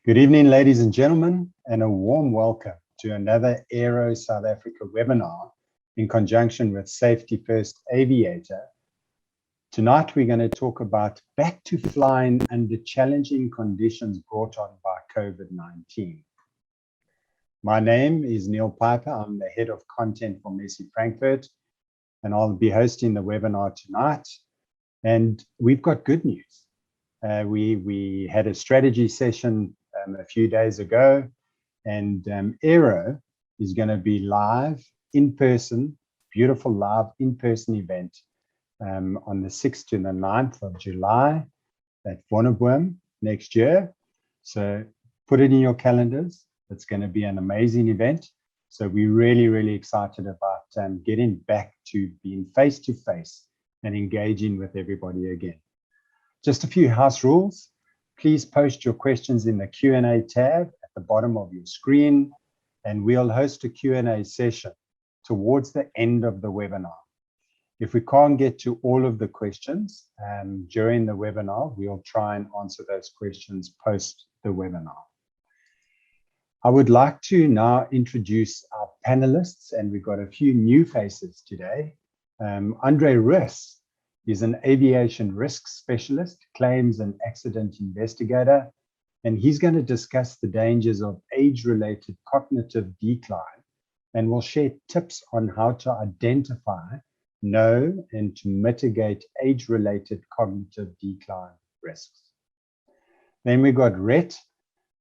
Good evening, ladies and gentlemen, and a warm welcome to another AERO South Africa webinar in conjunction with Safety First Aviator. Tonight, we're going to talk about back to flying under challenging conditions brought on by COVID-19. My name is Neil Piper. I'm the head of content for Messi Frankfurt, and I'll be hosting the webinar tonight. And we've got good news. We had a strategy session a few days ago, and AERO is going to be live in person, beautiful live in-person event on the 6th to the 9th of July at Wonderboom next year. So put it in your calendars. It's going to be an amazing event. So we're really excited about getting back to being face-to-face and engaging with everybody again. Just a few house rules. Please post your questions in the Q&A tab at the bottom of your screen, and we'll host a Q&A session towards the end of the webinar. If we can't get to all of the questions during the webinar, we'll try and answer those questions post the webinar. I would like to now introduce our panelists, and we've got a few new faces today. Andre Russ is an aviation risk specialist, claims and accident investigator, and he's going to discuss the dangers of age-related cognitive decline and will share tips on how to identify, know, and to mitigate age-related cognitive decline risks. Then we got Rhett.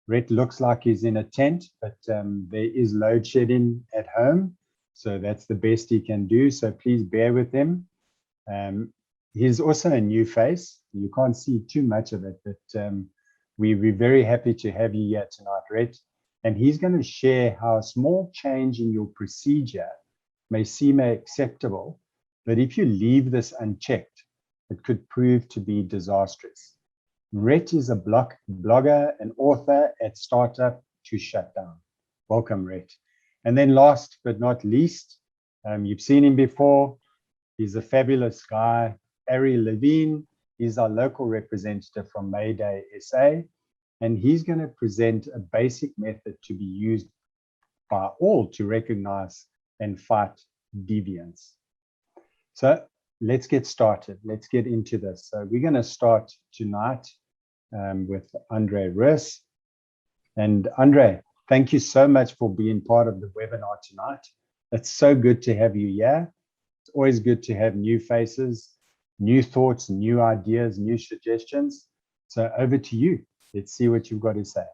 Rhett looks like he's in a tent, but there is load shedding at home, so that's the best he can do, so please bear with him. He's also a new face. You can't see too much of it, but we're very happy to have you here tonight, Rhett. And he's going to share how a small change in your procedure may seem acceptable, but if you leave this unchecked, it could prove to be disastrous. Rhett is a blogger and author at Startup to Shut Down. Welcome, Rhett. And then last but not least, you've seen him before. He's a fabulous guy. Ari Levine is our local representative from Mayday SA, and he's going to present a basic method to be used by all to recognize and fight deviance. So let's get started. Let's get into this. So we're going to start tonight with Andre Russ. And Andre, thank you so much for being part of the webinar tonight. It's so good to have you here. It's always good to have new faces, new thoughts, new ideas, new suggestions. So over to you. Let's see what you've got to say.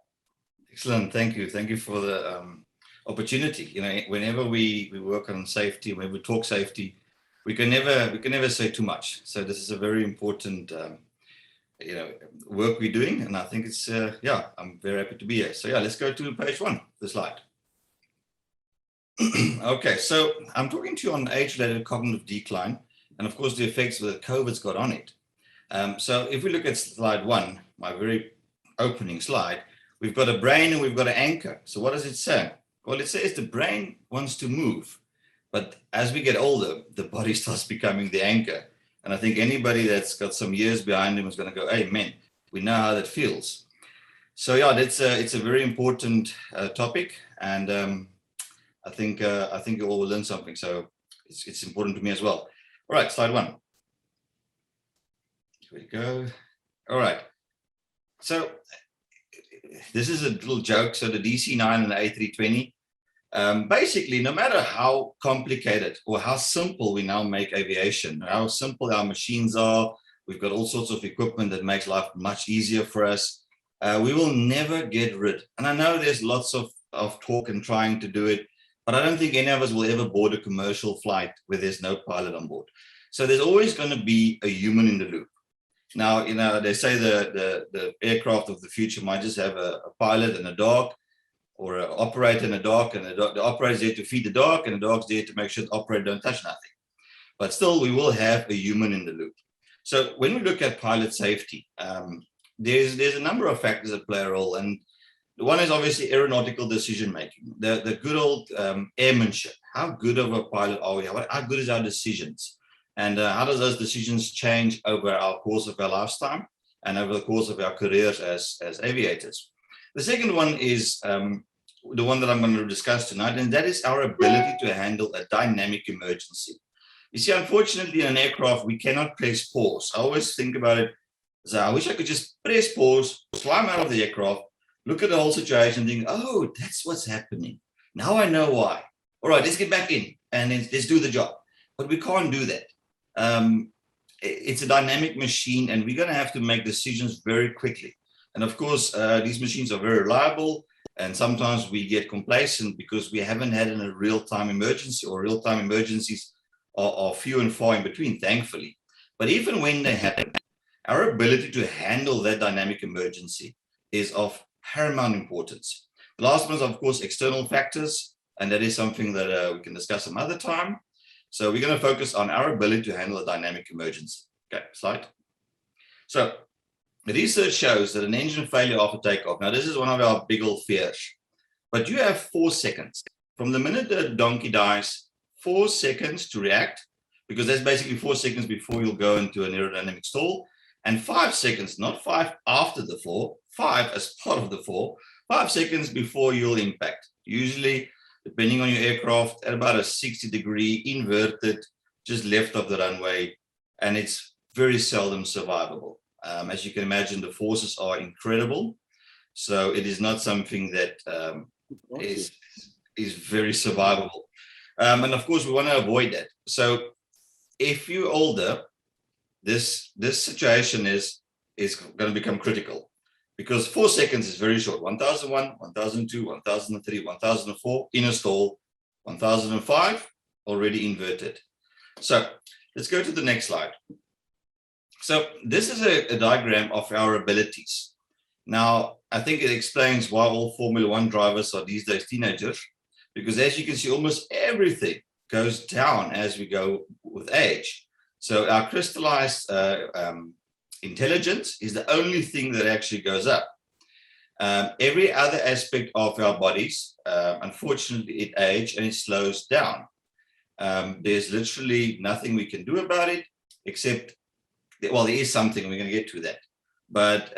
Excellent. Thank you. Thank you for the opportunity. You know, whenever we work on safety, when we talk safety, we can never say too much. So this is a very important work we're doing, and I think it's I'm very happy to be here. So let's go to page 1, the slide. Okay, so I'm talking to you on age-related cognitive decline, and of course the effects that COVID's got on it. So if we look at slide 1, my very opening slide, we've got a brain and we've got an anchor. So what does it say? Well, it says the brain wants to move, but as we get older, the body starts becoming the anchor. And I think anybody that's got some years behind him is going to go, hey, man, we know how that feels. So it's a very important topic, and I think you all will learn something. So it's important to me as well. All right, slide 1. Here we go. All right. So this is a little joke. So the DC-9 and the A320, basically, no matter how complicated or how simple we now make aviation, how simple our machines are, we've got all sorts of equipment that makes life much easier for us. We will never get rid. And I know there's lots of talk and trying to do it, but I don't think any of us will ever board a commercial flight where there's no pilot on board. So there's always going to be a human in the loop. Now, you know, they say the aircraft of the future might just have a pilot and a dog, or an operator and a dog, and the operator's there to feed the dog, and the dog's there to make sure the operator don't touch nothing. But still, we will have a human in the loop. So when we look at pilot safety, there's a number of factors that play a role, and one is obviously aeronautical decision making, the good old airmanship. How good of a pilot are we? How good is our decisions? And how does those decisions change over our course of our lifetime and over the course of our careers as aviators? The second one is the one that I'm going to discuss tonight, and that is our ability to handle a dynamic emergency. You see, unfortunately, in an aircraft, we cannot press pause. I always think about it as I wish I could just press pause, climb out of the aircraft, look at the whole situation, and think, oh, that's what's happening. Now I know why. All right, let's get back in and let's do the job. But we can't do that. It's a dynamic machine, and we're going to have to make decisions very quickly. And of course, these machines are very reliable, and sometimes we get complacent because we haven't had a real-time emergency, or real-time emergencies are few and far in between, thankfully. But even when they happen, our ability to handle that dynamic emergency is of paramount importance. The last one is, of course, external factors, and that is something that we can discuss some other time. So we're going to focus on our ability to handle a dynamic emergency. Okay, slide. So the research shows that an engine failure after takeoff, now this is one of our big old fears, but you have 4 seconds. From the minute the donkey dies, 4 seconds to react, because that's basically 4 seconds before you'll go into an aerodynamic stall, and 5 seconds, not 5 after the 4, 5 as part of the 4, 5 seconds before you'll impact. Usually, depending on your aircraft, at about a 60-degree inverted, just left of the runway, and it's very seldom survivable. As you can imagine, the forces are incredible, so it is not something that is very survivable. And of course, we want to avoid that. So if you're older, this situation is going to become critical, because 4 seconds is very short. 1001, 1002, 1003, 1004 in a stall, 1005 already inverted. So let's go to the next slide. So this is a diagram of our abilities. Now, I think it explains why all Formula One drivers are these days teenagers, because as you can see, almost everything goes down as we go with age. So our crystallized intelligence is the only thing that actually goes up. Every other aspect of our bodies, unfortunately, it ages and it slows down. There's literally nothing we can do about it, except, well, there is something, we're going to get to that. But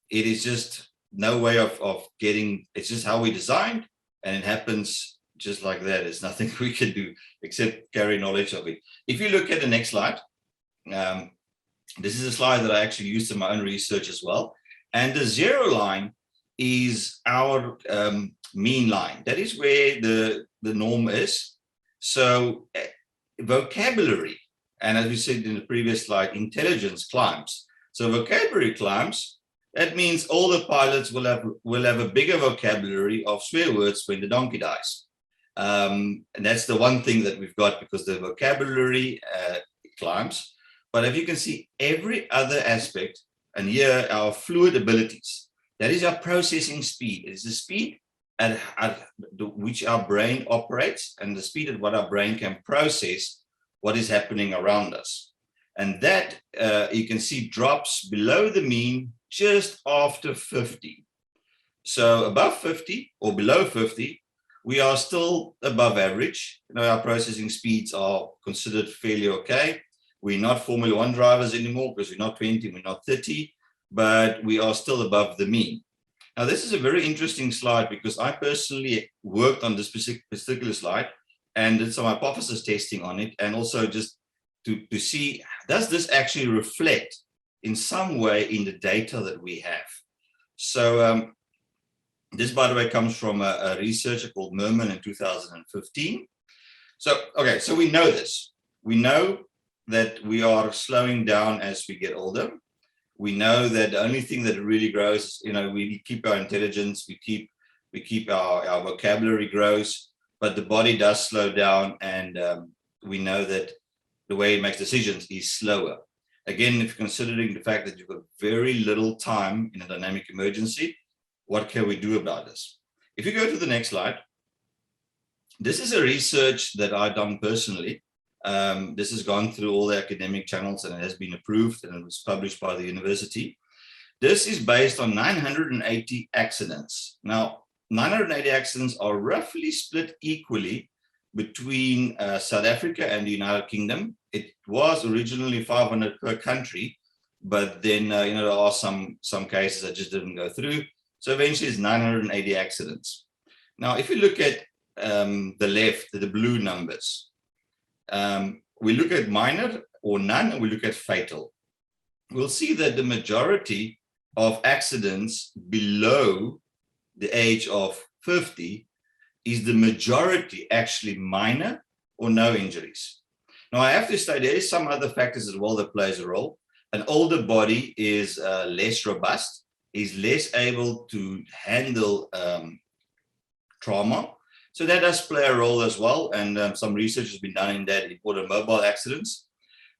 it is just no way of getting, it's just how we designed, and it happens just like that. There's nothing we can do except carry knowledge of it. If you look at the next slide, this is a slide that I actually used in my own research as well. And the 0 line is our mean line. That is where the norm is. So vocabulary, and as we said in the previous slide, intelligence climbs. So vocabulary climbs. That means all the pilots will have a bigger vocabulary of swear words when the donkey dies. And that's the one thing that we've got, because the vocabulary climbs. But if you can see, every other aspect, and here our fluid abilities, that is our processing speed. It's the speed at which our brain operates, and the speed at what our brain can process what is happening around us. And that, you can see, drops below the mean just after 50. So above 50 or below 50, we are still above average. You know, our processing speeds are considered fairly okay. We're not Formula One drivers anymore, because we're not 20, we're not 30, but we are still above the mean. Now, this is a very interesting slide, because I personally worked on this particular slide and did some hypothesis testing on it, and also just to see, does this actually reflect in some way in the data that we have? So this, by the way, comes from a researcher called Merman in 2015. So, okay, so we know this. We know that we are slowing down as we get older. We know that the only thing that really grows, you know, we keep our intelligence, we keep our vocabulary grows, but the body does slow down, and we know that the way it makes decisions is slower. Again, if considering the fact that you've got very little time in a dynamic emergency, what can we do about this? If you go to the next slide, this is a research that I've done personally. This has gone through all the academic channels, and it has been approved, and it was published by the university. This is based on 980 accidents. Now, 980 accidents are roughly split equally between South Africa and the United Kingdom. It was originally 500 per country, but then you know, there are some cases that just didn't go through. So eventually it's 980 accidents. Now, if you look at the left, the blue numbers, we look at minor or none, and we look at fatal. We'll see that the majority of accidents below the age of 50 is the majority actually minor or no injuries. Now, I have to say there is some other factors as well that plays a role. An older body is less robust, is less able to handle trauma. So that does play a role as well. And some research has been done in that in automobile accidents.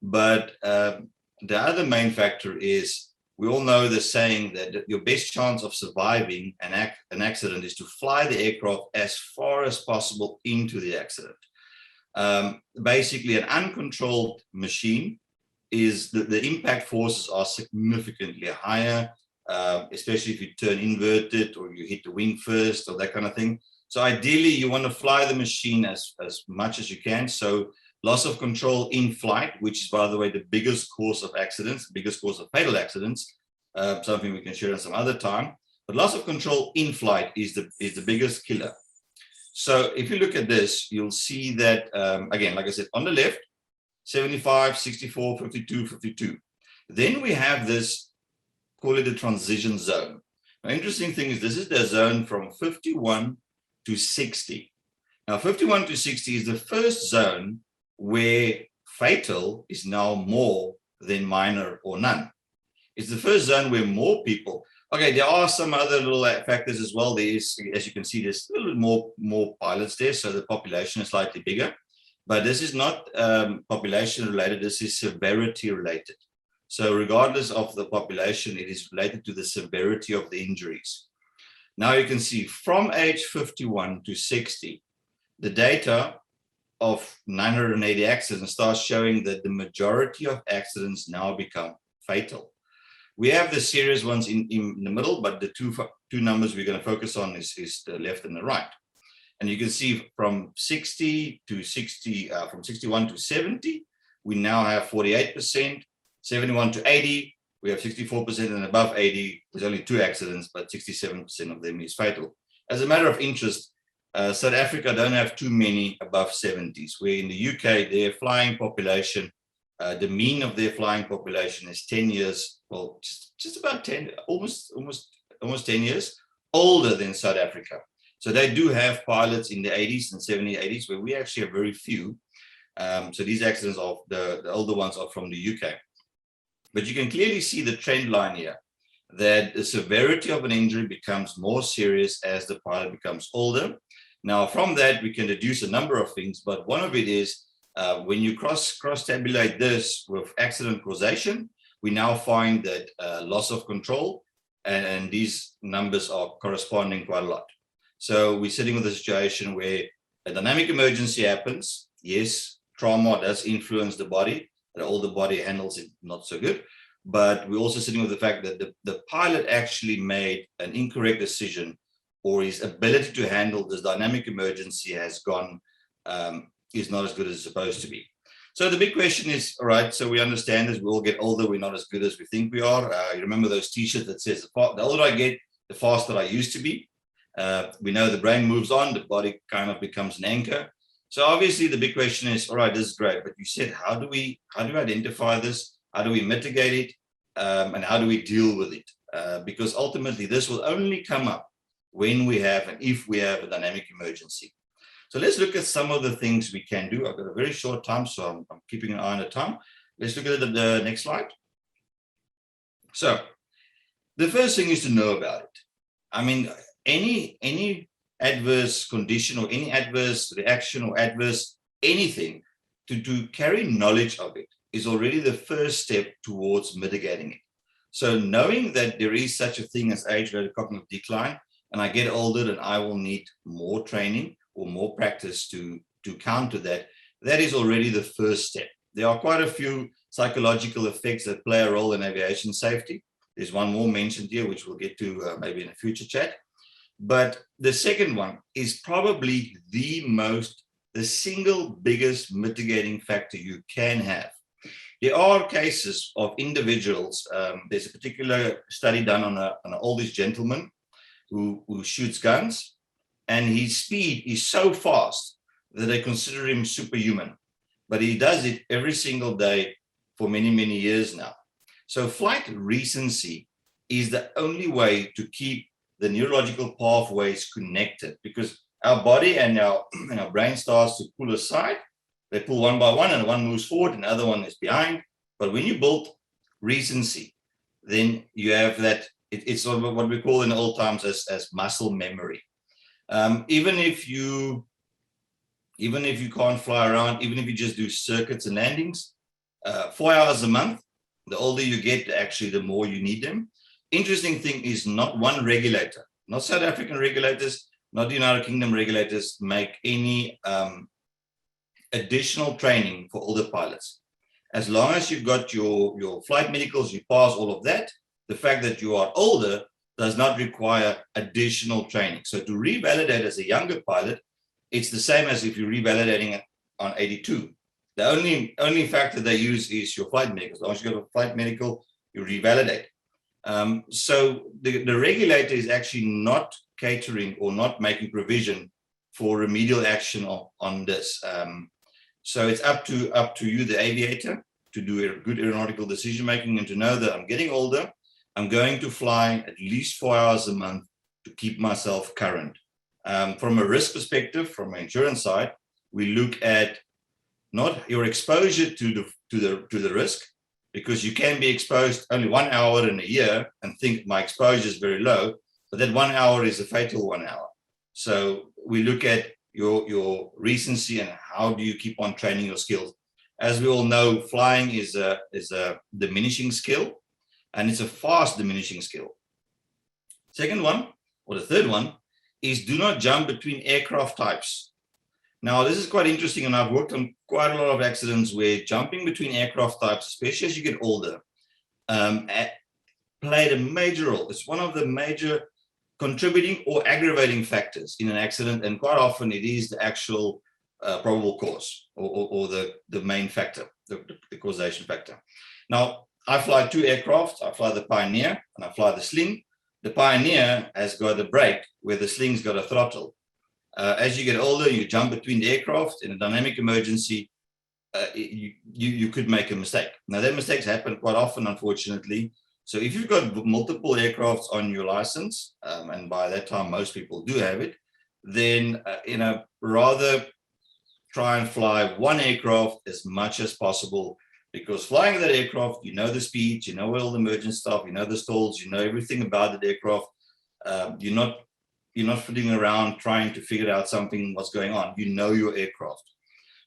But the other main factor is, we all know the saying that your best chance of surviving an accident is to fly the aircraft as far as possible into the accident. Basically, an uncontrolled machine is the impact forces are significantly higher, especially if you turn inverted or you hit the wing first or that kind of thing. So ideally, you want to fly the machine as much as you can. So loss of control in flight, which is, by the way, the biggest cause of accidents, biggest cause of fatal accidents, something we can share on some other time. But loss of control in flight is the biggest killer. So if you look at this, you'll see that, again, like I said, on the left, 75, 64, 52, 52. Then we have this, call it a transition zone. Now, interesting thing is this is the zone from 51 to 60. Now, 51 to 60 is the first zone where fatal is now more than minor or none. It's the first zone where more people, okay, there are some other little factors as well. There is, as you can see, there's a little bit more pilots there, so the population is slightly bigger. But this is not population related, this is severity related. So regardless of the population, it is related to the severity of the injuries. Now you can see from age 51 to 60, the data of 980 accidents starts showing that the majority of accidents now become fatal. We have the serious ones in the middle, but the two numbers we're going to focus on is the left and the right. And you can see from 60 to 60, from 61 to 70, we now have 48%, 71 to 80, we have 64%, and above 80, there's only 2 accidents, but 67% of them is fatal. As a matter of interest, South Africa don't have too many above 70s, where in the UK, their flying population, the mean of their flying population is 10 years, well, just about 10, almost 10 years older than South Africa. So they do have pilots in the 80s and 70s, 80s, where we actually have very few. So these accidents are the older ones are from the UK. But you can clearly see the trend line here, that the severity of an injury becomes more serious as the pilot becomes older. Now, from that, we can deduce a number of things, but one of it is when you cross-tabulate this with accident causation, we now find that loss of control, and these numbers are corresponding quite a lot. So we're sitting with a situation where a dynamic emergency happens. Yes, trauma does influence the body. The older body handles it not so good. But we're also sitting with the fact that the pilot actually made an incorrect decision, or his ability to handle this dynamic emergency has gone, is not as good as it's supposed to be. So the big question is, all right, so we understand as we all get older, we're not as good as we think we are. You remember those t-shirts that says, the older I get, the faster I used to be. We know the brain moves on, the body kind of becomes an anchor. So obviously the big question is, all right, this is great, but you said, how do we identify this? How do we mitigate it? And how do we deal with it? Because ultimately this will only come up when we have, and if we have, a dynamic emergency. So let's look at some of the things we can do. I've got a very short time, so I'm keeping an eye on the time. Let's look at the next slide. So the first thing is to know about it. I mean, any adverse condition or any adverse reaction or adverse anything, to carry knowledge of it is already the first step towards mitigating it. So knowing that there is such a thing as age-related cognitive decline, and I get older, then I will need more training or more practice to counter that. That is already the first step. There are quite a few psychological effects that play a role in aviation safety. There's one more mentioned here, which we'll get to maybe in a future chat. But the second one is probably the single biggest mitigating factor you can have. There are cases of individuals. There's a particular study done on an oldish gentleman who shoots guns, and his speed is so fast that they consider him superhuman. But he does it every single day for many, many years now. So flight recency is the only way to keep the neurological pathways connected, because our body and our brain starts to pull aside. They pull one by one, and one moves forward and the other one is behind. But when you build recency, then you have that, it's sort of what we call in old times as muscle memory. Even if you can't fly around, even if you just do circuits and landings, 4 hours a month, the older you get, actually, the more you need them. Interesting thing is not one regulator, not South African regulators, not the United Kingdom regulators, make any additional training for older pilots. As long as you've got your flight medicals, you pass all of that, the fact that you are older does not require additional training. So to revalidate as a younger pilot, it's the same as if you're revalidating on 82. The only factor they use is your flight medical. As long as you got a flight medical, you revalidate. So the regulator is actually not catering or not making provision for remedial action on this. So it's up to you, the aviator, to do a good aeronautical decision making and to know that I'm getting older. I'm going to fly at least 4 hours a month to keep myself current. From a risk perspective, from an insurance side, we look at not your exposure to the risk, because you can be exposed only 1 hour in a year and think my exposure is very low, but that 1 hour is a fatal 1 hour. So we look at your recency and how do you keep on training your skills. As we all know, flying is a diminishing skill, and it's a fast diminishing skill. Second one, or the third one, is do not jump between aircraft types. Now, this is quite interesting, and I've worked on quite a lot of accidents where jumping between aircraft types, especially as you get older, played a major role. It's one of the major contributing or aggravating factors in an accident, and quite often it is the actual probable cause or the main factor, the causation factor. Now, I fly two aircraft. I fly the Pioneer and I fly the Sling. The Pioneer has got a brake where the Sling's got a throttle. As you get older, you jump between the aircraft. In a dynamic emergency, you could make a mistake. Now, that mistakes happen quite often, unfortunately. So if you've got multiple aircrafts on your license, and by that time most people do have it, then rather try and fly one aircraft as much as possible, because flying that aircraft, you know the speeds, you know all the emergent stuff, you know the stalls, you know everything about the aircraft. You're not fiddling around trying to figure out what's going on. You know your aircraft.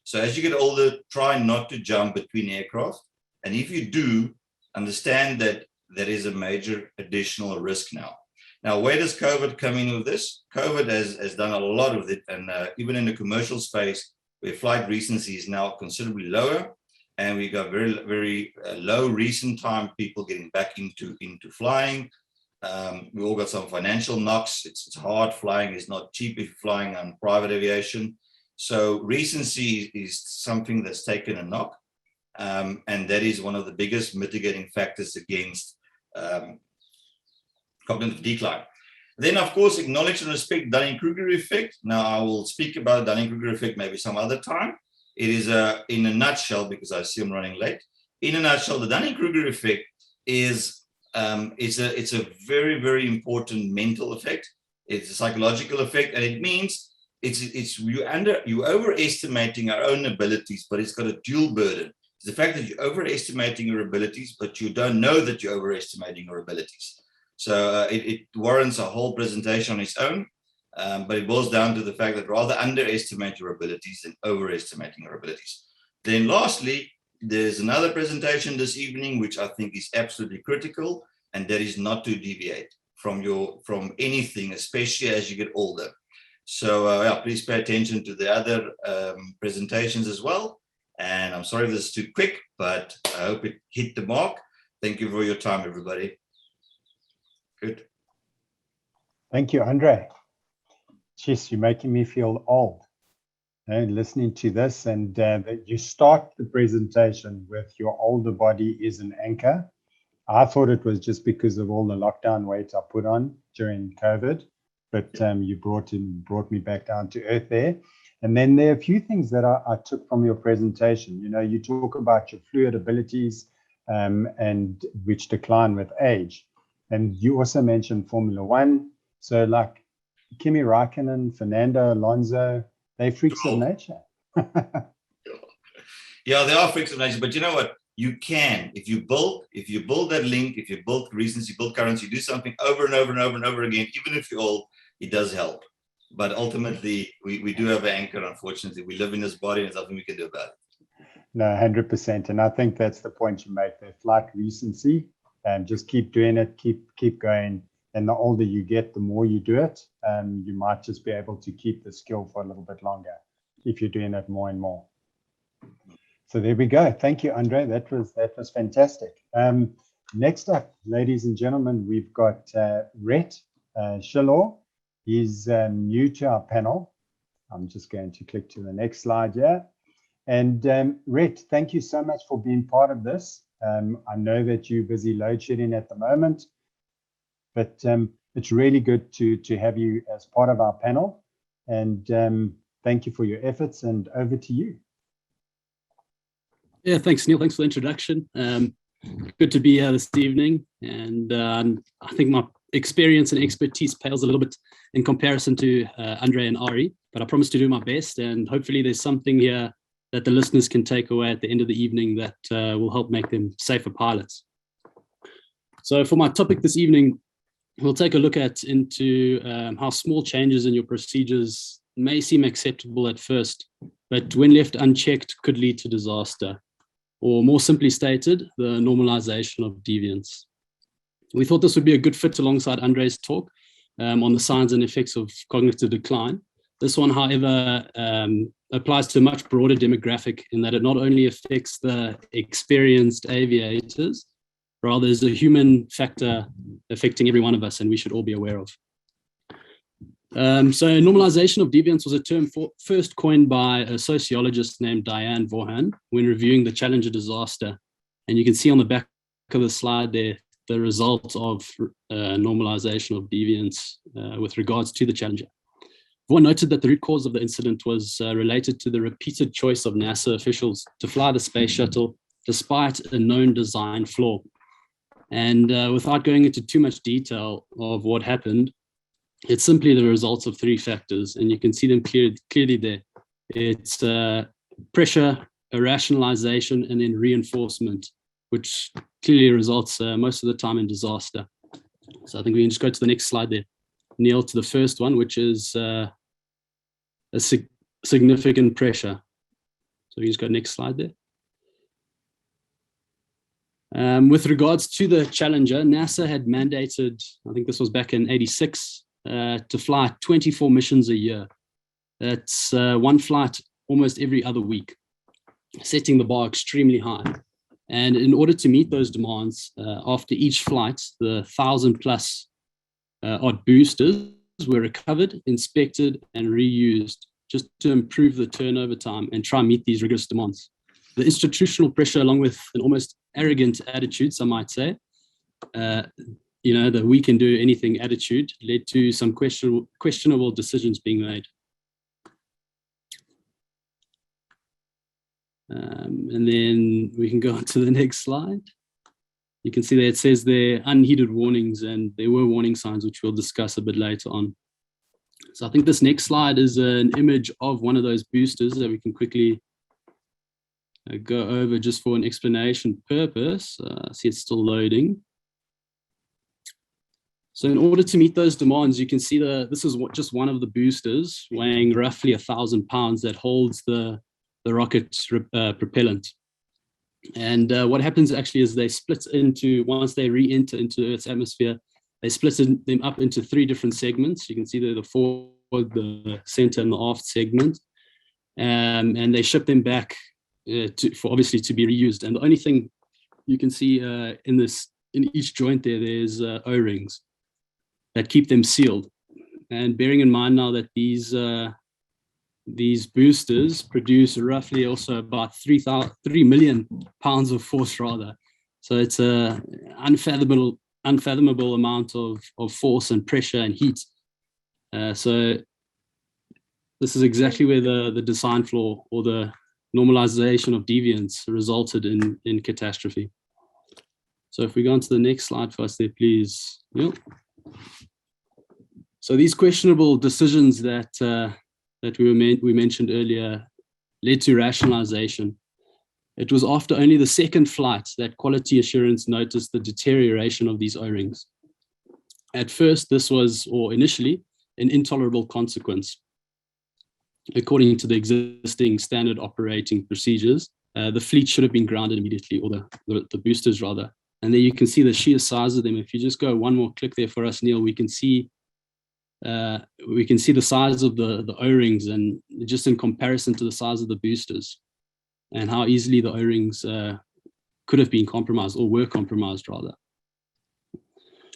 So as you get older, try not to jump between aircraft. And if you do, understand that there is a major additional risk now. Now, where does COVID come in with this? COVID has done a lot of it, and even in the commercial space, where flight recency is now considerably lower, and we got very, very low recent time people getting back into flying. We all got some financial knocks. It's hard. Flying is not cheap if you're flying on private aviation. So recency is something that's taken a knock, and that is one of the biggest mitigating factors against cognitive decline. Then, of course, acknowledge and respect Dunning-Kruger effect. Now, I will speak about Dunning-Kruger effect maybe some other time. It is in a nutshell, because I see I'm running late. In a nutshell, the Dunning-Kruger effect is it's a very, very important mental effect. It's a psychological effect, and it means you overestimating our own abilities, but it's got a dual burden. It's the fact that you're overestimating your abilities, but you don't know that you're overestimating your abilities. So it warrants a whole presentation on its own, but it boils down to the fact that rather underestimate your abilities than overestimating your abilities. Then lastly, there's another presentation this evening, which I think is absolutely critical, and that is not to deviate from anything, especially as you get older. So please pay attention to the other presentations as well. And I'm sorry if this is too quick, but I hope it hit the mark. Thank you for your time, everybody. Good. Thank you, Andre. Jeez, you're making me feel old. Listening to this, and you start the presentation with your older body is an anchor. I thought it was just because of all the lockdown weight I put on during COVID, but you brought me back down to earth there. And then there are a few things that I took from your presentation. You know, you talk about your fluid abilities and which decline with age. And you also mentioned Formula One. So like Kimi Raikkonen, Fernando Alonso, they're freaks of nature. Yeah, they are freaks of nature. But you know what? You can, if you build that link, if you build recency, build currency, do something over and over and over and over again, even if you're old, it does help. But ultimately, we do have an anchor, unfortunately. We live in this body and there's nothing we can do about it. No, 100%. And I think that's the point you make there. Like recency, and just keep doing it, keep going. And the older you get, the more you do it, you might just be able to keep the skill for a little bit longer if you're doing it more and more. So there we go. Thank you, Andre. That was fantastic. Next up, ladies and gentlemen, we've got Rhett Shillor. He's new to our panel. I'm just going to click to the next slide here. And Rhett, thank you so much for being part of this. I know that you're busy load shedding at the moment, but it's really good to have you as part of our panel. And thank you for your efforts, and over to you. Yeah, thanks, Neil. Thanks for the introduction. Good to be here this evening. And I think my experience and expertise pales a little bit in comparison to Andre and Ari, but I promise to do my best. And hopefully there's something here that the listeners can take away at the end of the evening that will help make them safer pilots. So for my topic this evening, we'll take a look into how small changes in your procedures may seem acceptable at first, but when left unchecked could lead to disaster. Or more simply stated, the normalization of deviance. We thought this would be a good fit alongside Andre's talk on the signs and effects of cognitive decline. This one, however, applies to a much broader demographic in that it not only affects the experienced aviators, rather there's a human factor affecting every one of us, and we should all be aware of. So normalization of deviance was a term first coined by a sociologist named Diane Vaughan when reviewing the Challenger disaster. And you can see on the back of the slide there, the result of normalization of deviance with regards to the Challenger. Vaughan noted that the root cause of the incident was related to the repeated choice of NASA officials to fly the space shuttle despite a known design flaw. And without going into too much detail of what happened, it's simply the results of three factors, and you can see them clearly there. It's pressure, rationalization, and then reinforcement, which clearly results most of the time in disaster. So I think we can just go to the next slide there, Neil, to the first one, which is a significant pressure. So you just go next slide there. With regards to the Challenger, NASA had mandated, I think this was back in '86, to fly 24 missions a year. That's one flight almost every other week, setting the bar extremely high. And in order to meet those demands, after each flight, the 1,000+ odd boosters were recovered, inspected, and reused just to improve the turnover time and try and meet these rigorous demands. The institutional pressure, along with an almost arrogant attitude, some might say, the we can do anything attitude, led to some questionable decisions being made. And then we can go on to the next slide. You can see there it says there unheeded warnings, and there were warning signs, which we'll discuss a bit later on. So I think this next slide is an image of one of those boosters that we can quickly go over just for an explanation purpose. See, it's still loading. So in order to meet those demands, you can see this is just one of the boosters weighing roughly 1,000 pounds that holds the rocket propellant. And what happens actually is they split into, once they re-enter into Earth's atmosphere, they split them up into three different segments. You can see there the forward, the center, and the aft segment. And they ship them back for obviously to be reused. And the only thing you can see in each joint there's O-rings that keep them sealed. And bearing in mind now that these boosters produce roughly also about 3 million pounds of force rather. So it's a unfathomable amount of force and pressure and heat. So this is exactly where the design flaw or the normalization of deviance resulted in catastrophe. So if we go on to the next slide for us there, please. Neil. So these questionable decisions that we mentioned earlier led to rationalization. It was after only the second flight that quality assurance noticed the deterioration of these O-rings. At first, this was, or initially, an intolerable consequence. According to the existing standard operating procedures, the fleet should have been grounded immediately, or the boosters rather. And there you can see the sheer size of them. If you just go one more click there for us, Neil, we can see the size of the O-rings, and just in comparison to the size of the boosters, and how easily the O-rings could have been compromised, or were compromised rather.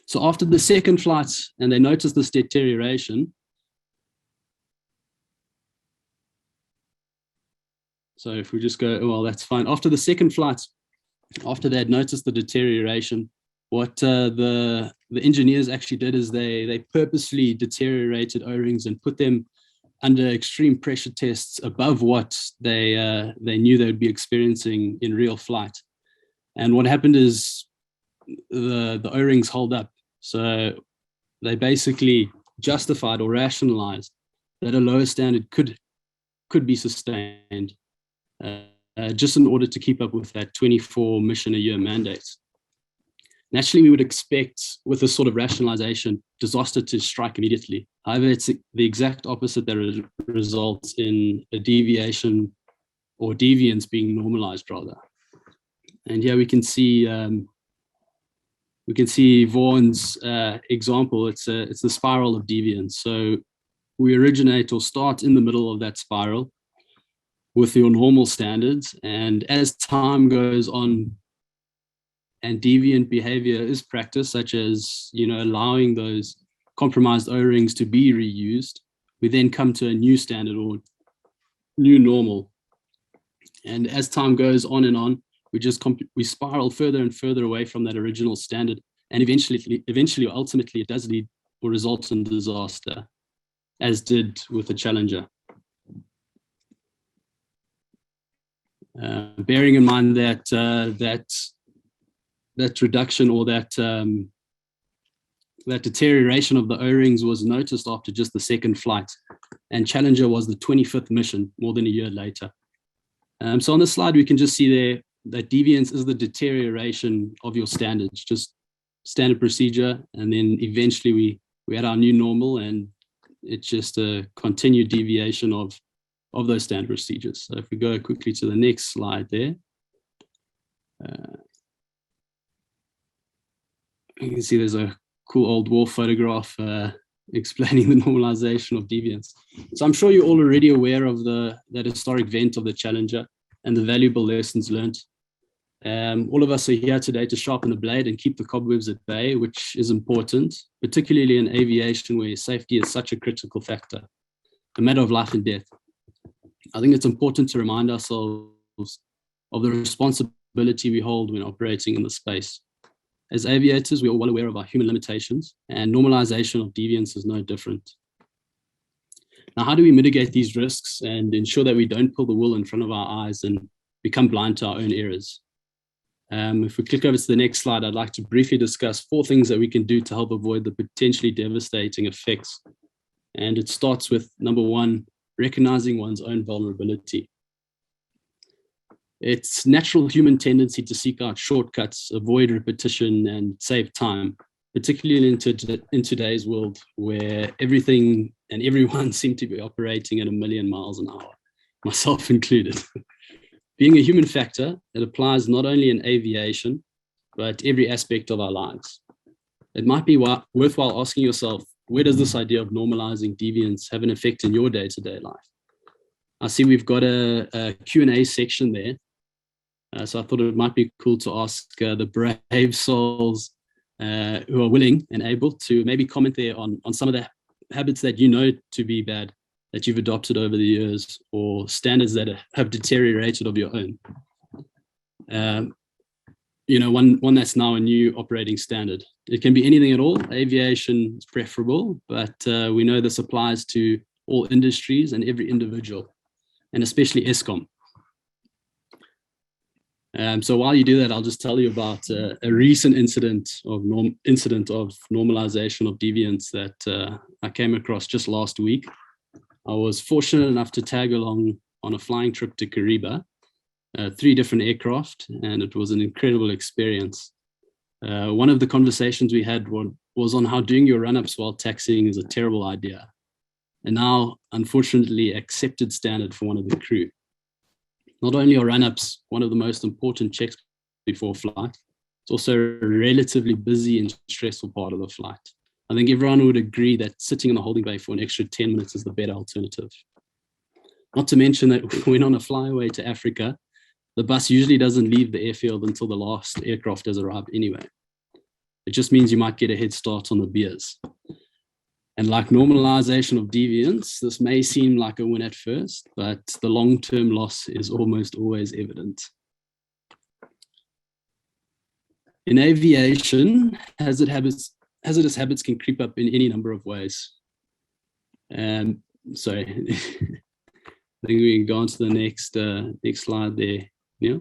So after the second flight, and they noticed this deterioration. So if we just go, well, that's fine. After the second flight, after they had noticed the deterioration, what the engineers actually did is they purposely deteriorated O-rings and put them under extreme pressure tests above what they knew they would be experiencing in real flight. And what happened is the O-rings hold up. So they basically justified or rationalized that a lower standard could be sustained just in order to keep up with that 24 mission a year mandate. Naturally, we would expect with this sort of rationalization, disaster to strike immediately. However, it's the exact opposite that results in a deviation or deviance being normalized rather. And here we can see Vaughan's example. It's the spiral of deviance. So we originate or start in the middle of that spiral with your normal standards, and as time goes on and deviant behavior is practiced, such as allowing those compromised O-rings to be reused, we then come to a new standard or new normal. And as time goes on and on, we spiral further and further away from that original standard, and eventually, ultimately, it does lead or result in disaster, as did with the Challenger. Bearing in mind that that reduction or that deterioration of the O-rings was noticed after just the second flight, and Challenger was the 25th mission, more than a year later. So on this slide, we can just see there that deviance is the deterioration of your standards, just standard procedure, and then eventually we had our new normal, and it's just a continued deviation of those standard procedures. So if we go quickly to the next slide there, you can see there's a cool old war photograph explaining the normalization of deviance. So I'm sure you're all already aware of that historic event of the Challenger and the valuable lessons learned. All of us are here today to sharpen the blade and keep the cobwebs at bay, which is important, particularly in aviation where safety is such a critical factor, a matter of life and death. I think it's important to remind ourselves of the responsibility we hold when operating in the space. As aviators, we are well aware of our human limitations, and normalization of deviance is no different. Now, how do we mitigate these risks and ensure that we don't pull the wool in front of our eyes and become blind to our own errors? If we click over to the next slide, I'd like to briefly discuss 4 things that we can do to help avoid the potentially devastating effects. And it starts with number 1, recognizing one's own vulnerability. It's natural human tendency to seek out shortcuts, avoid repetition, and save time, particularly in today's world where everything and everyone seem to be operating at 1,000,000 miles an hour, myself included. Being a human factor, it applies not only in aviation, but every aspect of our lives. It might be worthwhile asking yourself, where does this idea of normalizing deviance have an effect in your day-to-day life? I see we've got a Q&A section there. So I thought it might be cool to ask the brave souls who are willing and able to maybe comment there on some of the habits that you know to be bad that you've adopted over the years, or standards that have deteriorated of your own. one that's now a new operating standard. It can be anything at all. Aviation is preferable, but we know this applies to all industries and every individual, and especially ESCOM. So while you do that, I'll just tell you about a recent incident of normalization of deviance that I came across just last week. I was fortunate enough to tag along on a flying trip to Kariba, 3 different aircraft, and it was an incredible experience. One of the conversations we had was on how doing your run-ups while taxiing is a terrible idea, and now, unfortunately, accepted standard for one of the crew. Not only are run-ups one of the most important checks before flight, it's also a relatively busy and stressful part of the flight. I think everyone would agree that sitting in the holding bay for an extra 10 minutes is the better alternative. Not to mention that when on a flyaway to Africa, the bus usually doesn't leave the airfield until the last aircraft has arrived anyway. It just means you might get a head start on the beers. And like normalization of deviance, this may seem like a win at first, but the long-term loss is almost always evident. In aviation, hazardous habits can creep up in any number of ways. Sorry, I think we can go on to the next slide there. Yeah,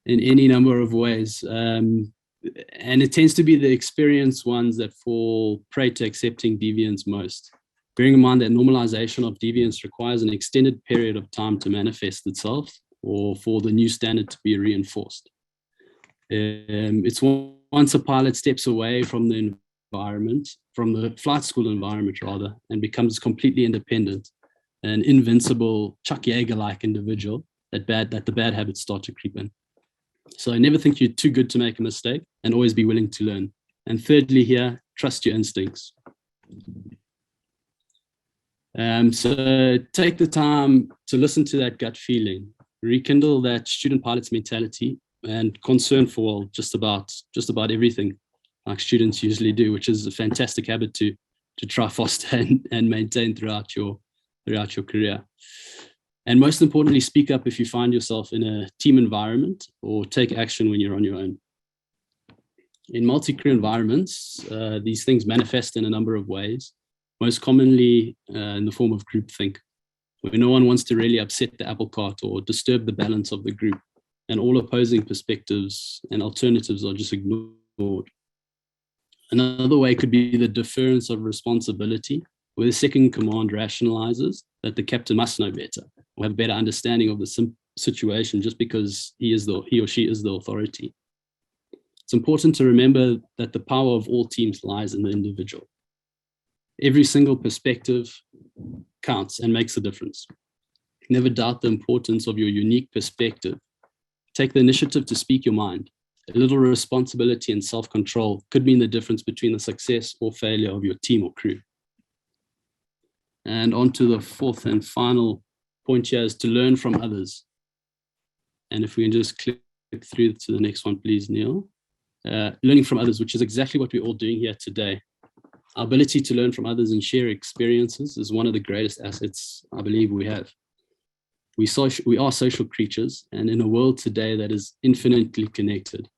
in any number of ways. And it tends to be the experienced ones that fall prey to accepting deviance most. Bearing in mind that normalization of deviance requires an extended period of time to manifest itself or for the new standard to be reinforced. It's once a pilot steps away from the environment, from the flight school environment rather, and becomes completely independent, an invincible Chuck Yeager-like individual, that the bad habits start to creep in. So I never think you're too good to make a mistake and always be willing to learn. And thirdly here, trust your instincts. So take the time to listen to that gut feeling, rekindle that student pilot's mentality and concern for just about everything like students usually do, which is a fantastic habit to try foster and maintain throughout your career. And most importantly, speak up if you find yourself in a team environment or take action when you're on your own. In multi-crew environments, these things manifest in a number of ways, most commonly in the form of groupthink, where no one wants to really upset the apple cart or disturb the balance of the group, and all opposing perspectives and alternatives are just ignored. Another way could be the deference of responsibility, where the second in command rationalizes that the captain must know better or have a better understanding of the situation just because he or she is the authority. It's important to remember that the power of all teams lies in the individual. Every single perspective counts and makes a difference. Never doubt the importance of your unique perspective. Take the initiative to speak your mind. A little responsibility and self-control could mean the difference between the success or failure of your team or crew. And on to the fourth and final point here is to learn from others. And if we can just click through to the next one, please, Neil. Learning from others, which is exactly what we're all doing here today. Our ability to learn from others and share experiences is one of the greatest assets I believe we have. We are social creatures, and in a world today that is infinitely connected,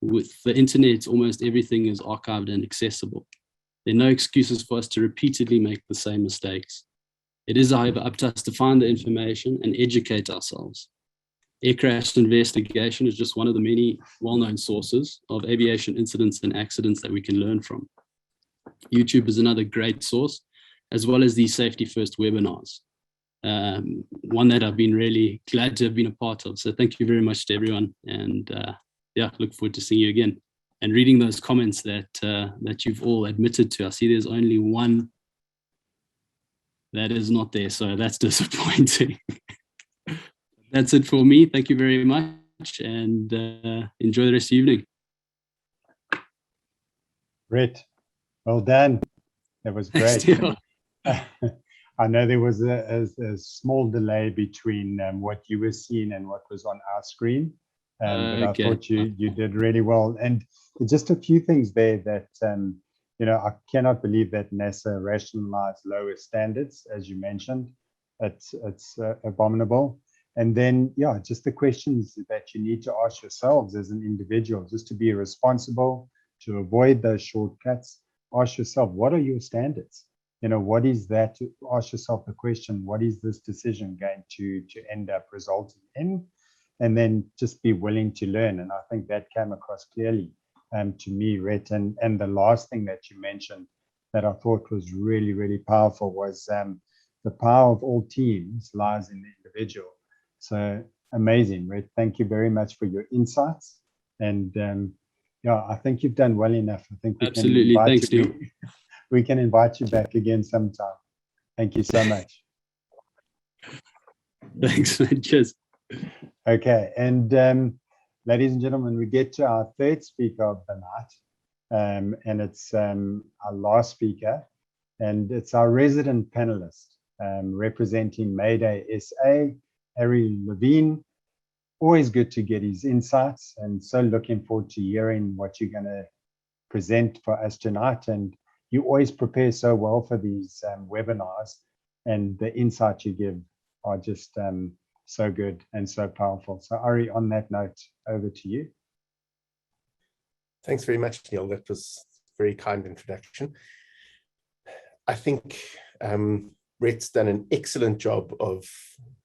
with the internet, almost everything is archived and accessible. There are no excuses for us to repeatedly make the same mistakes. It is, however, up to us to find the information and educate ourselves. Air crash investigation is just one of the many well-known sources of aviation incidents and accidents that we can learn from. YouTube is another great source, as well as these safety first webinars. One that I've been really glad to have been a part of. So thank you very much to everyone, and look forward to seeing you again and reading those comments that you've all admitted to. I see there's only one that is not there, so that's disappointing. That's it for me. Thank you very much, and enjoy the rest of the evening. Great. Well done. That was great. I know there was a small delay between what you were seeing and what was on our screen. But I thought you did really well. And just a few things there that, I cannot believe that NASA rationalized lower standards, as you mentioned. It's abominable. And then, yeah, just the questions that you need to ask yourselves as an individual, just to be responsible, to avoid those shortcuts. Ask yourself, what are your standards? What is that? Ask yourself the question, what is this decision going to end up resulting in? And then just be willing to learn. And I think that came across clearly to me, Rhett. And the last thing that you mentioned that I thought was really, really powerful was the power of all teams lies in the individual. So amazing, Rhett. Thank you very much for your insights. And yeah, I think you've done well enough. I think we Absolutely. can Thanks, Neil. we can invite you back again sometime. Thank you so much. Thanks, man. Cheers. Okay, and ladies and gentlemen, we get to our third speaker of the night, and it's our last speaker, and it's our resident panelist representing Mayday SA, Harry Levine. Always good to get his insights, and so looking forward to hearing what you're going to present for us tonight. And you always prepare so well for these webinars, and the insights you give are just so good and so powerful. So Ari, on that note, over to you. Thanks very much, Neil. That was a very kind introduction. I think Rhett's done an excellent job of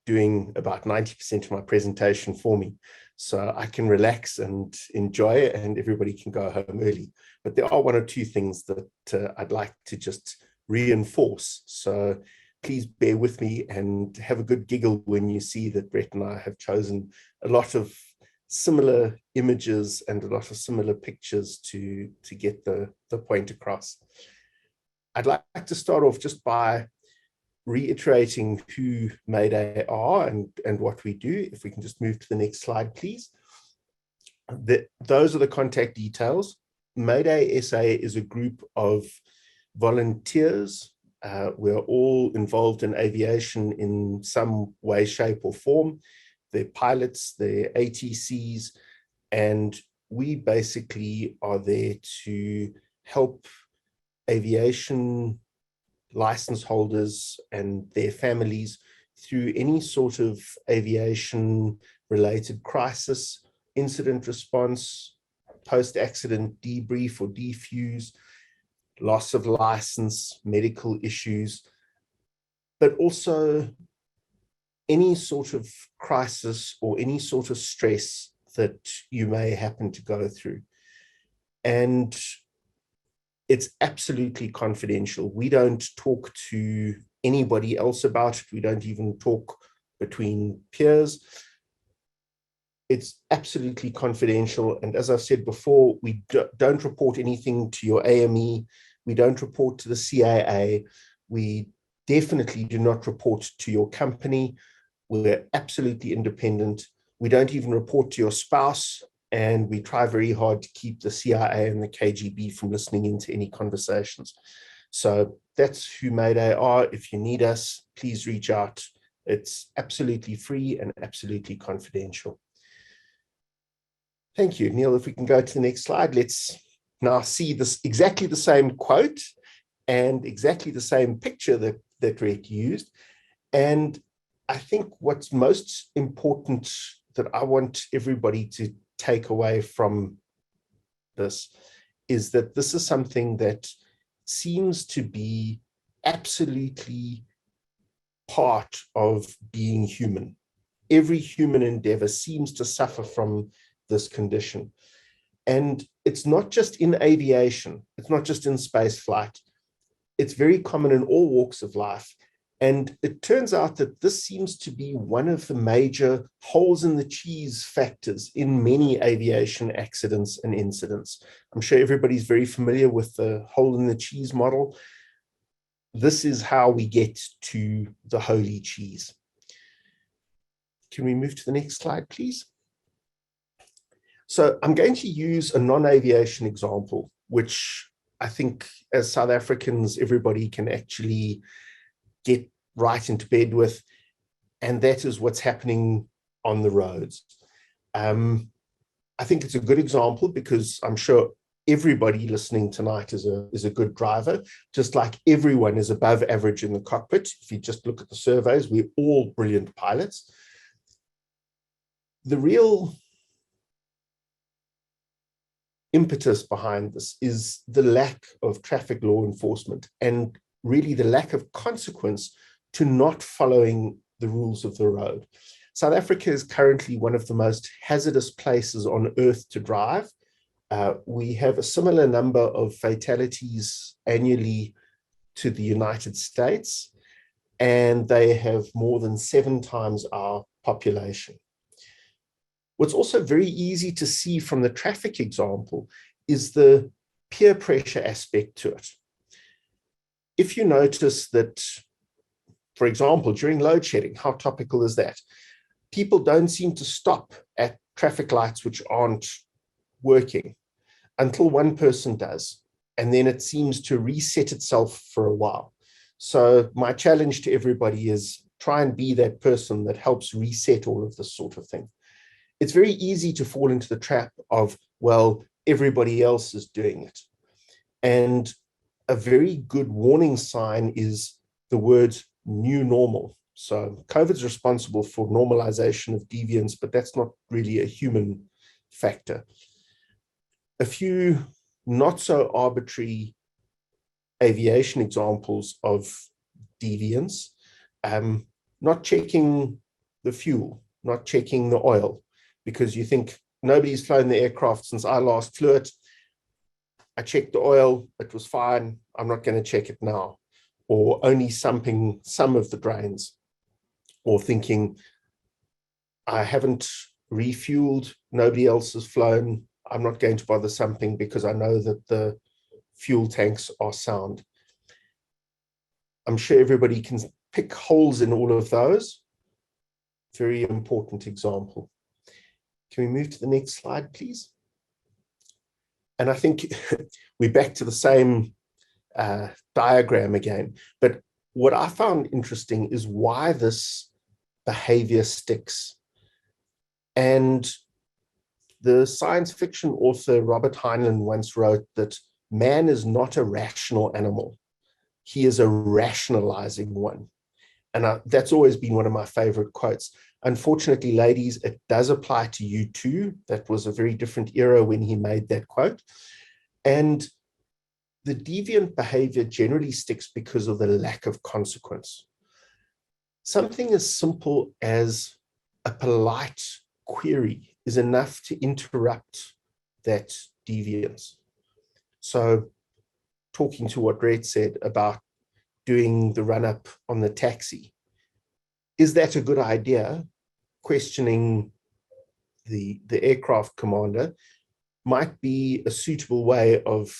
doing about 90% of my presentation for me. So I can relax and enjoy it, and everybody can go home early. But there are one or two things that I'd like to just reinforce. So please bear with me and have a good giggle when you see that Brett and I have chosen a lot of similar images and a lot of similar pictures to get the point across. I'd like to start off just by reiterating who Mayday are and what we do. If we can just move to the next slide, please. Those are the contact details. Mayday SA is a group of volunteers. We're all involved in aviation in some way, shape, or form. They're pilots, they're ATCs, and we basically are there to help aviation license holders and their families through any sort of aviation related crisis, incident response, post-accident debrief or defuse, loss of license, medical issues, but also any sort of crisis or any sort of stress that you may happen to go through. And it's absolutely confidential. We don't talk to anybody else about it. We don't even talk between peers. It's absolutely confidential. And as I've said before, we don't report anything to your AME. We don't report to the CAA. We definitely do not report to your company. We're absolutely independent. We don't even report to your spouse. And we try very hard to keep the CIA and the KGB from listening into any conversations. So that's who Mayday are. If you need us, please reach out. It's absolutely free and absolutely confidential. Thank you, Neil. If we can go to the next slide, let's now see this exactly the same quote and exactly the same picture that Rhett used. And I think what's most important that I want everybody to take away from this is that this is something that seems to be absolutely part of being human. Every human endeavor seems to suffer from this condition. And it's not just in aviation, it's not just in space flight. It's very common in all walks of life. And it turns out that this seems to be one of the major holes in the cheese factors in many aviation accidents and incidents. I'm sure everybody's very familiar with the hole in the cheese model. This is how we get to the holy cheese. Can we move to the next slide, please? So I'm going to use a non-aviation example, which I think as South Africans, everybody can actually get right into bed with, and that is what's happening on the roads. I think it's a good example because I'm sure everybody listening tonight is a good driver, just like everyone is above average in the cockpit. If you just look at the surveys, we're all brilliant pilots. The real impetus behind this is the lack of traffic law enforcement and really the lack of consequence to not following the rules of the road. South Africa is currently one of the most hazardous places on earth to drive. We have a similar number of fatalities annually to the United States, and they have more than 7 times our population. What's also very easy to see from the traffic example is the peer pressure aspect to it. If you notice that, for example, during load shedding, how topical is that? People don't seem to stop at traffic lights which aren't working until one person does, and then it seems to reset itself for a while. So my challenge to everybody is try and be that person that helps reset all of this sort of thing. It's very easy to fall into the trap of, well, everybody else is doing it. And a very good warning sign is the words new normal. So COVID's responsible for normalization of deviance, but that's not really a human factor. A few not so arbitrary aviation examples of deviance, not checking the fuel, not checking the oil, because you think nobody's flown the aircraft since I last flew it. I checked the oil, it was fine, I'm not going to check it now. Or only sumping some of the drains, or thinking I haven't refueled, nobody else has flown, I'm not going to bother sumping because I know that the fuel tanks are sound. I'm sure everybody can pick holes in all of those. Very important example. Can we move to the next slide, please? And I think we're back to the same diagram again. But what I found interesting is why this behavior sticks. And the science fiction author Robert Heinlein once wrote that man is not a rational animal. He is a rationalizing one. And that's always been one of my favorite quotes. Unfortunately, ladies, it does apply to you too. That was a very different era when he made that quote. And the deviant behavior generally sticks because of the lack of consequence. Something as simple as a polite query is enough to interrupt that deviance. So talking to what Rhett said about doing the run-up on the taxi, is that a good idea? Questioning the aircraft commander might be a suitable way of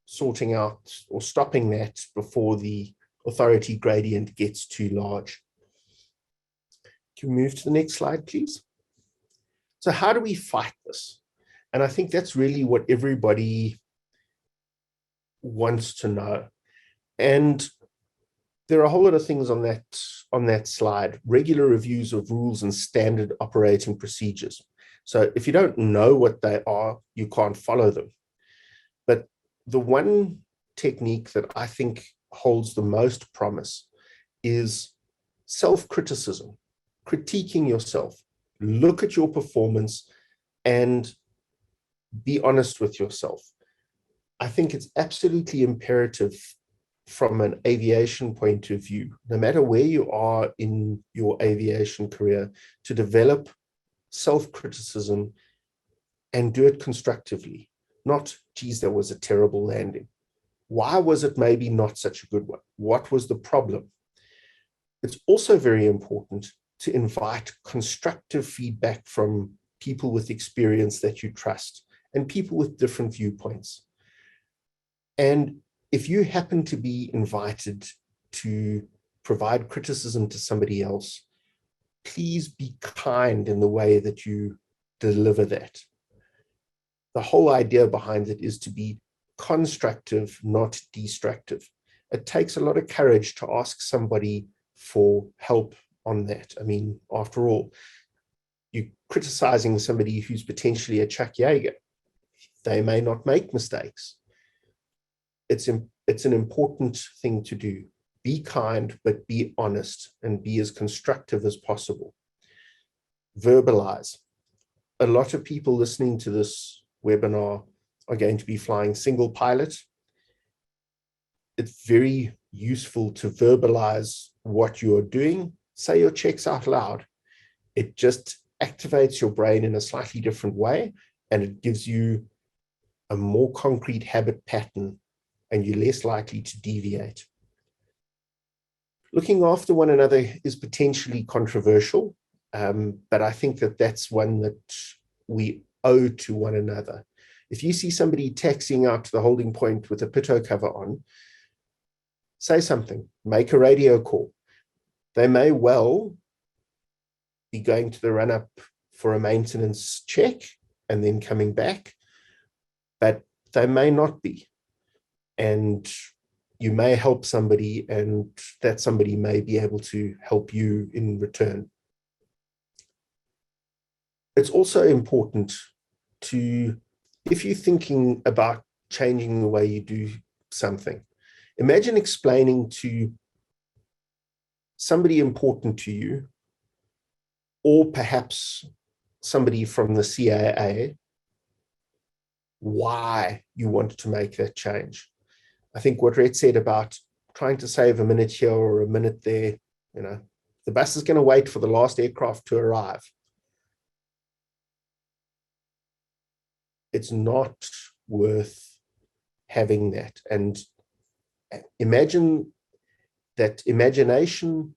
sorting out or stopping that before the authority gradient gets too large. Can we move to the next slide, please? So how do we fight this? And I think that's really what everybody wants to know. And there are a whole lot of things on that slide. Regular reviews of rules and standard operating procedures. So if you don't know what they are, you can't follow them. But the one technique that I think holds the most promise is self-criticism, critiquing yourself. Look at your performance and be honest with yourself. I think it's absolutely imperative from an aviation point of view, no matter where you are in your aviation career, to develop self-criticism and do it constructively. Not, geez, that was a terrible landing. Why was it maybe not such a good one? What was the problem? It's also very important to invite constructive feedback from people with experience that you trust and people with different viewpoints. And if you happen to be invited to provide criticism to somebody else, please be kind in the way that you deliver that. The whole idea behind it is to be constructive, not destructive. It takes a lot of courage to ask somebody for help on that. I mean, after all, you're criticizing somebody who's potentially a Chuck Yeager. They may not make mistakes. It's an important thing to do. Be kind, but be honest and be as constructive as possible. Verbalize. a lot of people listening to this webinar are going to be flying single pilot. It's very useful to verbalize what you're doing. Say your checks out loud. It just activates your brain in a slightly different way, and it gives you a more concrete habit pattern, and you're less likely to deviate. Looking after one another is potentially controversial, but I think that that's one that we owe to one another. If you see somebody taxiing out to the holding point with a pito cover on, say something, make a radio call. They may well be going to the run-up for a maintenance check and then coming back, but they may not be. And you may help somebody, and that somebody may be able to help you in return. It's also important to, if you're thinking about changing the way you do something, imagine explaining to somebody important to you, or perhaps somebody from the CAA, why you want to make that change. I think what Rhett said about trying to save a minute here or a minute there, the bus is going to wait for the last aircraft to arrive. It's not worth having that. And imagine that imagination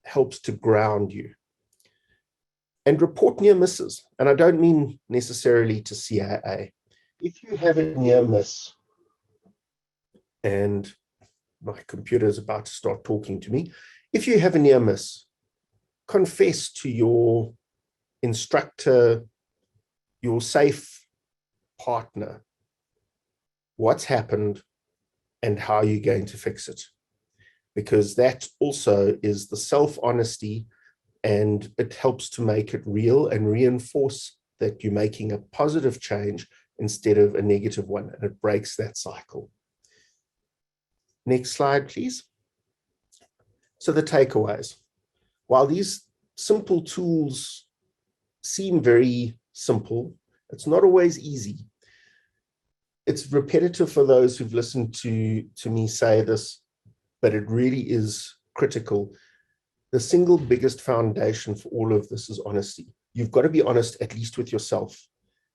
helps to ground you. And report near misses. And I don't mean necessarily to CAA. If you have a near miss, and my computer is about to start talking to me, if you have a near miss, confess to your instructor, your safe partner, what's happened and how you're going to fix it. Because that also is the self-honesty, and it helps to make it real and reinforce that you're making a positive change instead of a negative one, and it breaks that cycle. Next slide, please. So the takeaways. While these simple tools seem very simple, it's not always easy. It's repetitive for those who've listened to me say this, but it really is critical. The single biggest foundation for all of this is honesty. You've got to be honest, at least with yourself.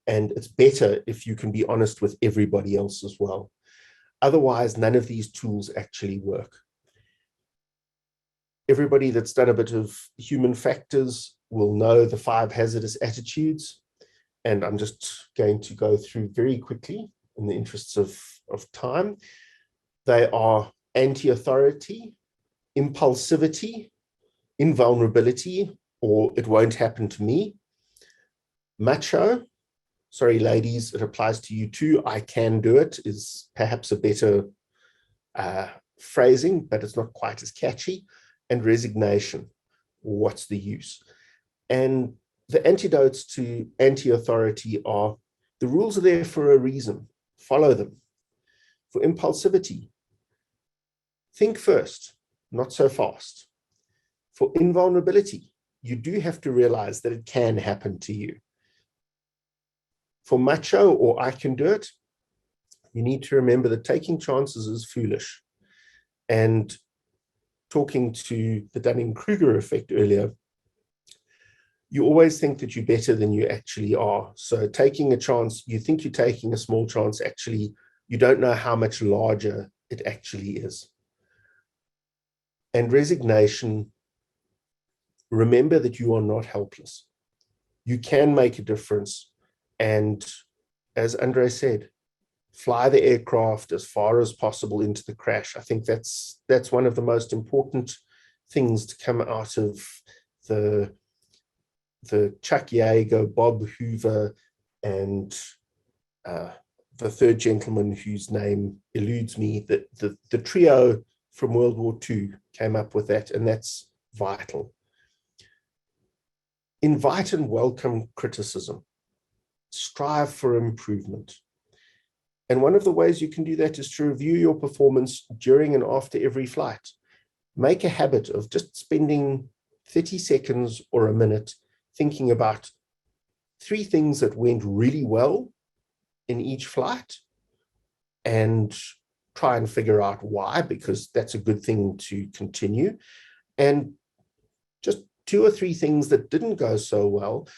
And it's better if you can be honest with everybody else as well. Otherwise, none of these tools actually work. Everybody that's done a bit of human factors will know the 5 hazardous attitudes. And I'm just going to go through very quickly in the interests of time. They are anti-authority, impulsivity, invulnerability, or it won't happen to me. Macho, sorry ladies, it applies to you too. I can do it is perhaps a better phrasing, but it's not quite as catchy. And resignation, what's the use? And the antidotes to anti-authority are, the rules are there for a reason, follow them. For impulsivity, think first, not so fast. For invulnerability, you do have to realize that it can happen to you. For macho, or I can do it, you need to remember that taking chances is foolish. And talking to the Dunning-Kruger effect earlier, you always think that you're better than you actually are. So taking a chance, you think you're taking a small chance, actually, you don't know how much larger it actually is. And resignation, remember that you are not helpless. You can make a difference. And as Andre said, fly the aircraft as far as possible into the crash. I think that's one of the most important things to come out of the Chuck Yeager, Bob Hoover, and the third gentleman whose name eludes me. The trio from World War II came up with that, and that's vital. Invite and welcome criticism. Strive for improvement. And one of the ways you can do that is to review your performance during and after every flight. Make a habit of just spending 30 seconds or a minute thinking about 3 things that went really well in each flight and try and figure out why, because that's a good thing to continue. And just 2 or 3 things that didn't go so well.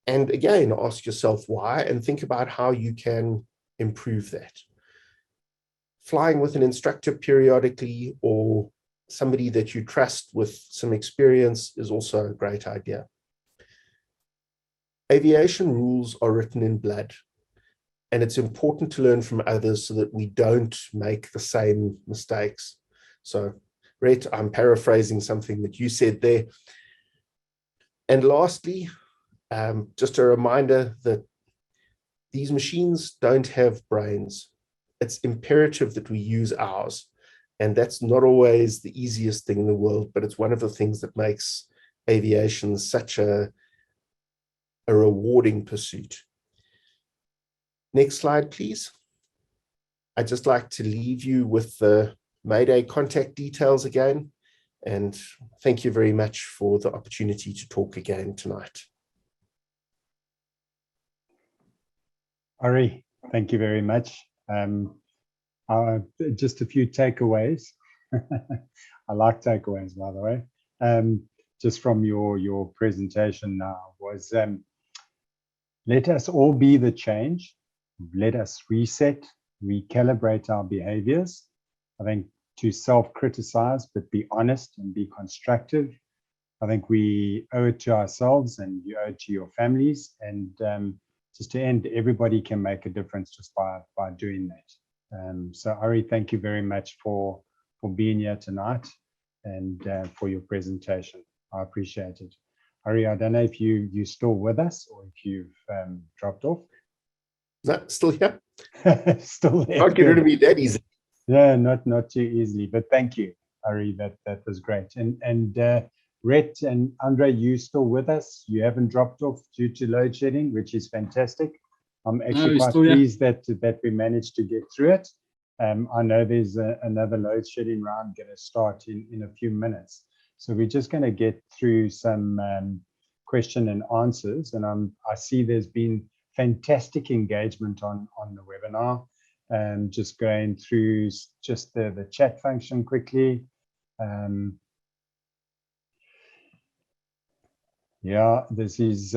And again, ask yourself why and think about how you can improve that. Flying with an instructor periodically or somebody that you trust with some experience is also a great idea. Aviation rules are written in blood, and it's important to learn from others so that we don't make the same mistakes. So, Rhett, I'm paraphrasing something that you said there. And lastly, just a reminder that these machines don't have brains. It's imperative that we use ours. And that's not always the easiest thing in the world, but it's one of the things that makes aviation such a rewarding pursuit. Next slide, please. I'd just like to leave you with the Mayday contact details again. And thank you very much for the opportunity to talk again tonight. Ari, thank you very much. Just a few takeaways. I like takeaways, by the way. Just from your presentation now was, let us all be the change. Let us reset, recalibrate our behaviors. I think to self-criticize, but be honest and be constructive. I think we owe it to ourselves and you owe it to your families. And just to end, everybody can make a difference just by doing that. So Ari, thank you very much for being here tonight and for your presentation. I appreciate it. Ari, I don't know if you're still with us or if you've dropped off. No, still here. Still there. Can't get rid of me that easy. Yeah, not too easily, but thank you, Ari. That was great. And Rhett and Andre, you still with us? You haven't dropped off due to load shedding, which is fantastic. I'm actually quite pleased that we managed to get through it. I know there's another load shedding round going to start in a few minutes. So we're just going to get through some question and answers. And I see there's been fantastic engagement on the webinar. Just going through just the chat function quickly. Yeah, this is,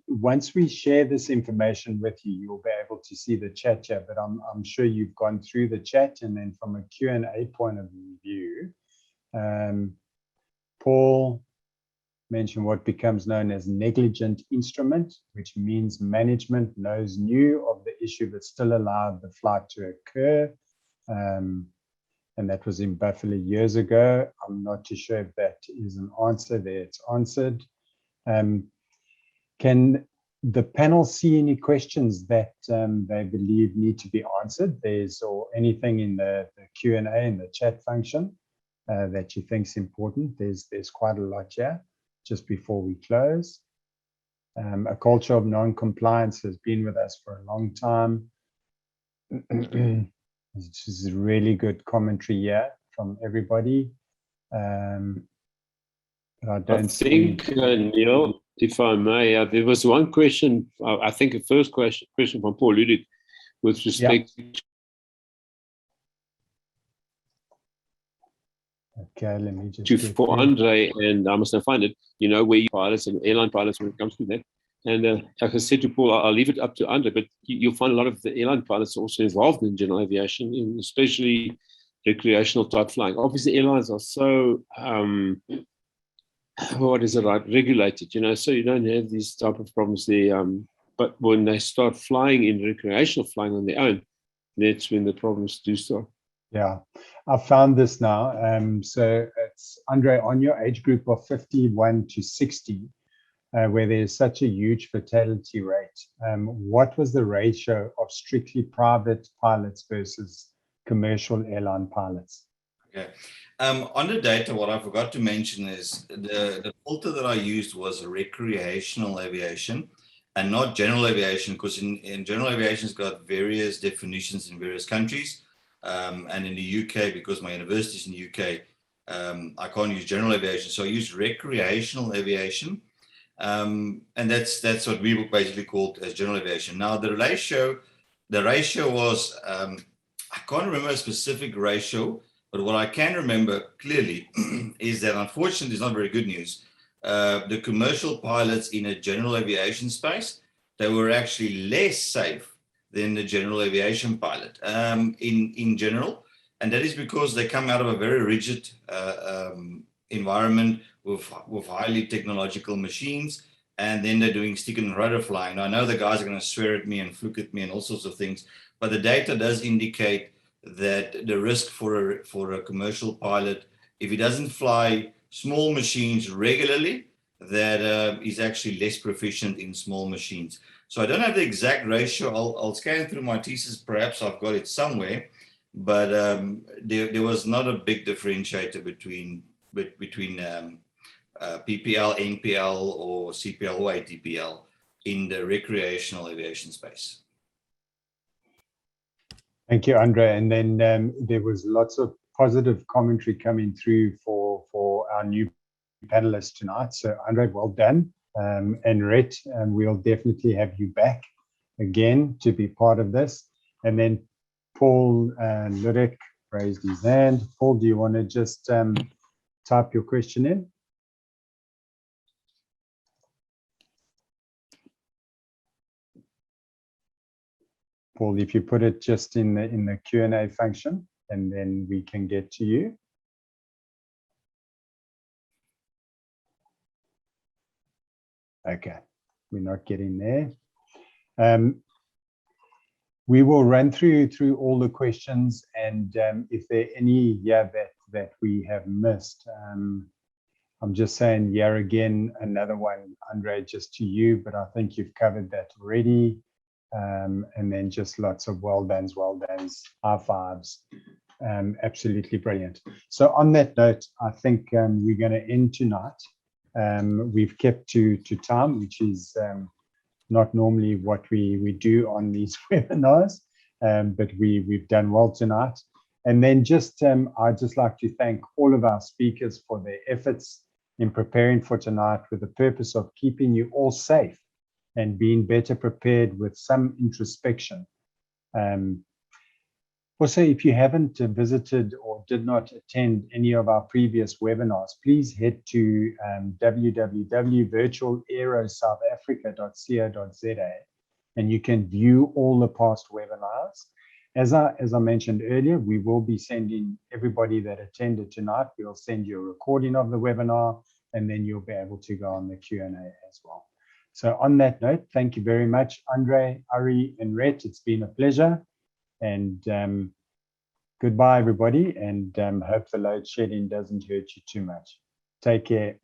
once we share this information with you, you'll be able to see the chat here, but I'm sure you've gone through the chat. And then from a Q&A point of view, Paul mentioned what becomes known as negligent instrument, which means management knows new of the issue but still allowed the flight to occur. And that was in Buffalo years ago. I'm not too sure if that is an answer there. It's answered. Can the panel see any questions that they believe need to be answered? Or anything in the Q&A and the chat function that you think is important? There's quite a lot here. Just before we close, a culture of non-compliance has been with us for a long time. This is really good commentary here from everybody. I think, Neil, if I may, there was one question, I think the first question from Paul Ludwig with respect Okay, let me just for Andre, and I must now find it, where you pilots and airline pilots when it comes to that. And like I said to Paul, I'll leave it up to Andre, but you'll find a lot of the airline pilots also involved in general aviation, especially recreational type flying. Obviously, airlines are so, regulated, so you don't have these type of problems there. But when they start flying in recreational flying on their own, that's when the problems do start. Yeah, I found this now. So it's Andre, on your age group of 51 to 60, where there's such a huge fatality rate, what was the ratio of strictly private pilots versus commercial airline pilots? Okay. On the data, what I forgot to mention is the filter that I used was recreational aviation and not general aviation, because in general aviation, it's got various definitions in various countries. And in the UK, because my university is in the UK, I can't use general aviation. So I use recreational aviation. And that's what we basically called as general aviation. Now the ratio was, I can't remember a specific ratio, but what I can remember clearly is that, unfortunately, it's not very good news. The commercial pilots in a general aviation space, they were actually less safe than the general aviation pilot in general. And that is because they come out of a very rigid environment with highly technological machines, and then they're doing stick and rudder flying. Now, I know the guys are going to swear at me and fluke at me and all sorts of things, but the data does indicate that the risk for a commercial pilot, if he doesn't fly small machines regularly, that is actually less proficient in small machines. So I don't have the exact ratio. I'll scan through my thesis. Perhaps I've got it somewhere, but there was not a big differentiator between PPL, NPL, or CPL or ATPL in the recreational aviation space. Thank you, Andre. And then there was lots of positive commentary coming through for our new panelists tonight. So Andre, well done. And Rhett, we'll definitely have you back again to be part of this. And then Paul Ludek raised his hand. Paul, do you want to just type your question in? Paul, if you put it just in the Q&A function, and then we can get to you. Okay, we're not getting there. We will run through all the questions, and if there are any that we have missed, I'm just saying again, another one, Andre, just to you, but I think you've covered that already. And then just lots of well done, high fives. Absolutely brilliant. So on that note, I think we're going to end tonight. We've kept to time, which is not normally what we do on these webinars, but we've done well tonight. And then I'd just like to thank all of our speakers for their efforts in preparing for tonight, with the purpose of keeping you all safe and being better prepared with some introspection. Also, if you haven't visited or did not attend any of our previous webinars, please head to www.virtualaerosouthafrica.co.za, and you can view all the past webinars. As I mentioned earlier, we will be sending everybody that attended tonight, we'll send you a recording of the webinar, and then you'll be able to go on the Q&A as well. So on that note, thank you very much, Andre, Ari, and Rhett. It's been a pleasure. And goodbye, everybody, and hope the load shedding doesn't hurt you too much. Take care.